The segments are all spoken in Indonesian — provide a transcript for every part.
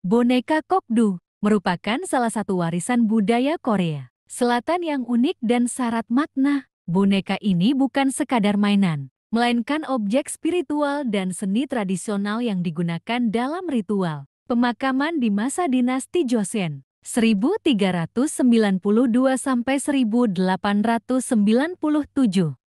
Boneka Kokdu merupakan salah satu warisan budaya Korea Selatan yang unik dan syarat makna. Boneka ini bukan sekadar mainan, melainkan objek spiritual dan seni tradisional yang digunakan dalam ritual pemakaman di masa dinasti Joseon 1392 sampai 1897.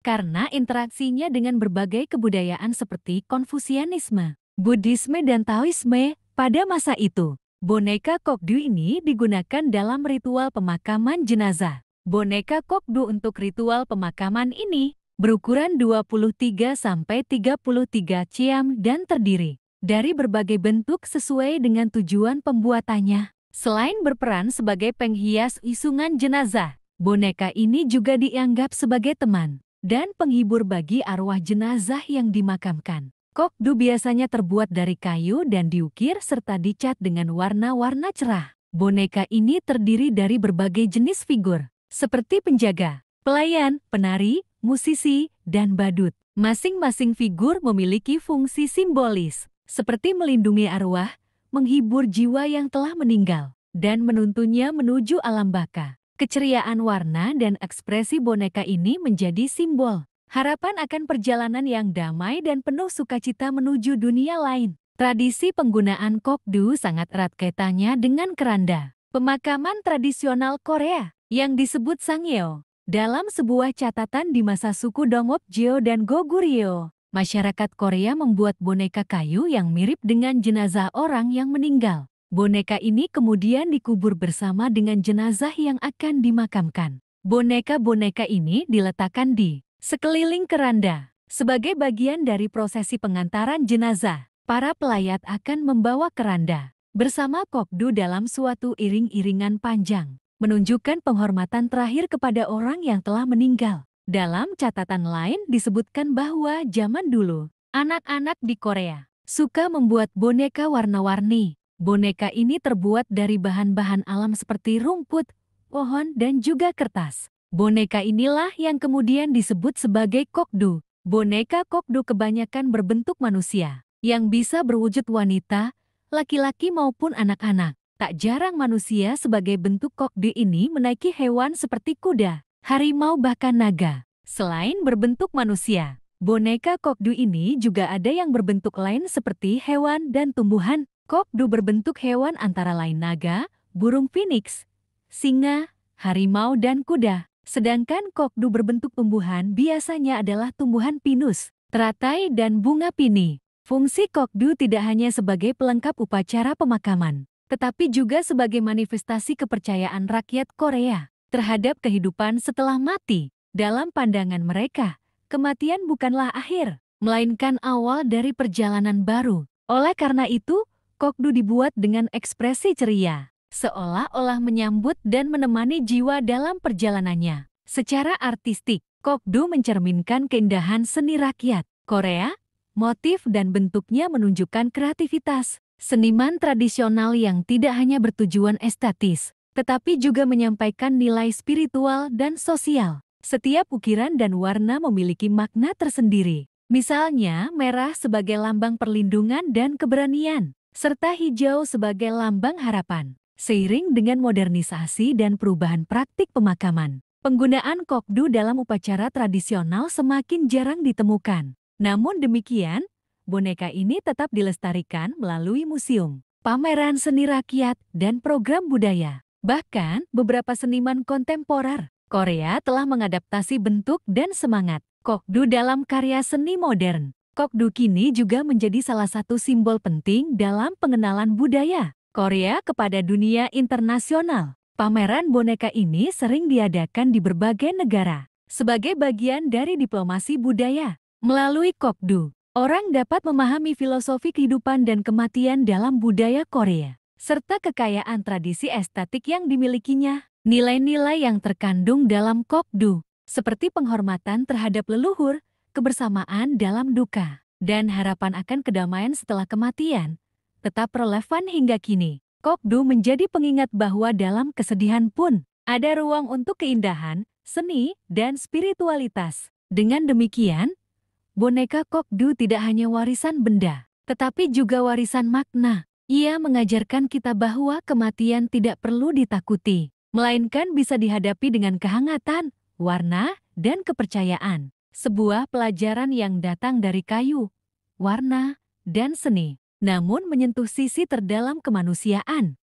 Karena interaksinya dengan berbagai kebudayaan seperti Konfusianisme, Buddhisme dan Taoisme pada masa itu. Boneka Kokdu ini digunakan dalam ritual pemakaman jenazah. Boneka Kokdu untuk ritual pemakaman ini berukuran 23 sampai 33 cm dan terdiri dari berbagai bentuk sesuai dengan tujuan pembuatannya. Selain berperan sebagai penghias isungan jenazah, boneka ini juga dianggap sebagai teman dan penghibur bagi arwah jenazah yang dimakamkan. Kokdu biasanya terbuat dari kayu dan diukir serta dicat dengan warna-warna cerah. Boneka ini terdiri dari berbagai jenis figur, seperti penjaga, pelayan, penari, musisi, dan badut. Masing-masing figur memiliki fungsi simbolis, seperti melindungi arwah, menghibur jiwa yang telah meninggal, dan menuntunnya menuju alam baka. Keceriaan warna dan ekspresi boneka ini menjadi simbol harapan akan perjalanan yang damai dan penuh sukacita menuju dunia lain. Tradisi penggunaan Kokdu sangat erat kaitannya dengan keranda, pemakaman tradisional Korea yang disebut Sanggeo. Dalam sebuah catatan di masa suku Dongwopjeon dan Goguryeo, masyarakat Korea membuat boneka kayu yang mirip dengan jenazah orang yang meninggal. Boneka ini kemudian dikubur bersama dengan jenazah yang akan dimakamkan. Boneka-boneka ini diletakkan di sekeliling keranda. Sebagai bagian dari prosesi pengantaran jenazah, para pelayat akan membawa keranda bersama Kokdu dalam suatu iring-iringan panjang, menunjukkan penghormatan terakhir kepada orang yang telah meninggal. Dalam catatan lain disebutkan bahwa zaman dulu, anak-anak di Korea suka membuat boneka warna-warni. Boneka ini terbuat dari bahan-bahan alam seperti rumput, pohon, dan juga kertas. Boneka inilah yang kemudian disebut sebagai Kokdu. Boneka Kokdu kebanyakan berbentuk manusia, yang bisa berwujud wanita, laki-laki maupun anak-anak. Tak jarang manusia sebagai bentuk Kokdu ini menaiki hewan seperti kuda, harimau bahkan naga. Selain berbentuk manusia, boneka Kokdu ini juga ada yang berbentuk lain seperti hewan dan tumbuhan. Kokdu berbentuk hewan antara lain naga, burung phoenix, singa, harimau, dan kuda. Sedangkan Kokdu berbentuk tumbuhan biasanya adalah tumbuhan pinus, teratai, dan bunga pini. Fungsi Kokdu tidak hanya sebagai pelengkap upacara pemakaman, tetapi juga sebagai manifestasi kepercayaan rakyat Korea terhadap kehidupan setelah mati. Dalam pandangan mereka, kematian bukanlah akhir, melainkan awal dari perjalanan baru. Oleh karena itu, Kokdu dibuat dengan ekspresi ceria, seolah-olah menyambut dan menemani jiwa dalam perjalanannya. Secara artistik, Kokdu mencerminkan keindahan seni rakyat Korea. Motif dan bentuknya menunjukkan kreativitas seniman tradisional yang tidak hanya bertujuan estetis, tetapi juga menyampaikan nilai spiritual dan sosial. Setiap ukiran dan warna memiliki makna tersendiri. Misalnya, merah sebagai lambang perlindungan dan keberanian, serta hijau sebagai lambang harapan. Seiring dengan modernisasi dan perubahan praktik pemakaman, penggunaan Kokdu dalam upacara tradisional semakin jarang ditemukan. Namun demikian, boneka ini tetap dilestarikan melalui museum, pameran seni rakyat, dan program budaya. Bahkan, beberapa seniman kontemporer Korea telah mengadaptasi bentuk dan semangat Kokdu dalam karya seni modern. Kokdu kini juga menjadi salah satu simbol penting dalam pengenalan budaya Korea kepada dunia internasional. Pameran boneka ini sering diadakan di berbagai negara sebagai bagian dari diplomasi budaya. Melalui Kokdu, orang dapat memahami filosofi kehidupan dan kematian dalam budaya Korea, serta kekayaan tradisi estetik yang dimilikinya. Nilai-nilai yang terkandung dalam Kokdu, seperti penghormatan terhadap leluhur, kebersamaan dalam duka, dan harapan akan kedamaian setelah kematian, tetap relevan hingga kini. Kokdu menjadi pengingat bahwa dalam kesedihan pun ada ruang untuk keindahan, seni, dan spiritualitas. Dengan demikian, boneka Kokdu tidak hanya warisan benda, tetapi juga warisan makna Ia mengajarkan kita bahwa kematian tidak perlu ditakuti, melainkan bisa dihadapi dengan kehangatan, warna, dan kepercayaan. Sebuah pelajaran yang datang dari kayu, warna, dan seni, namun menyentuh sisi terdalam kemanusiaan.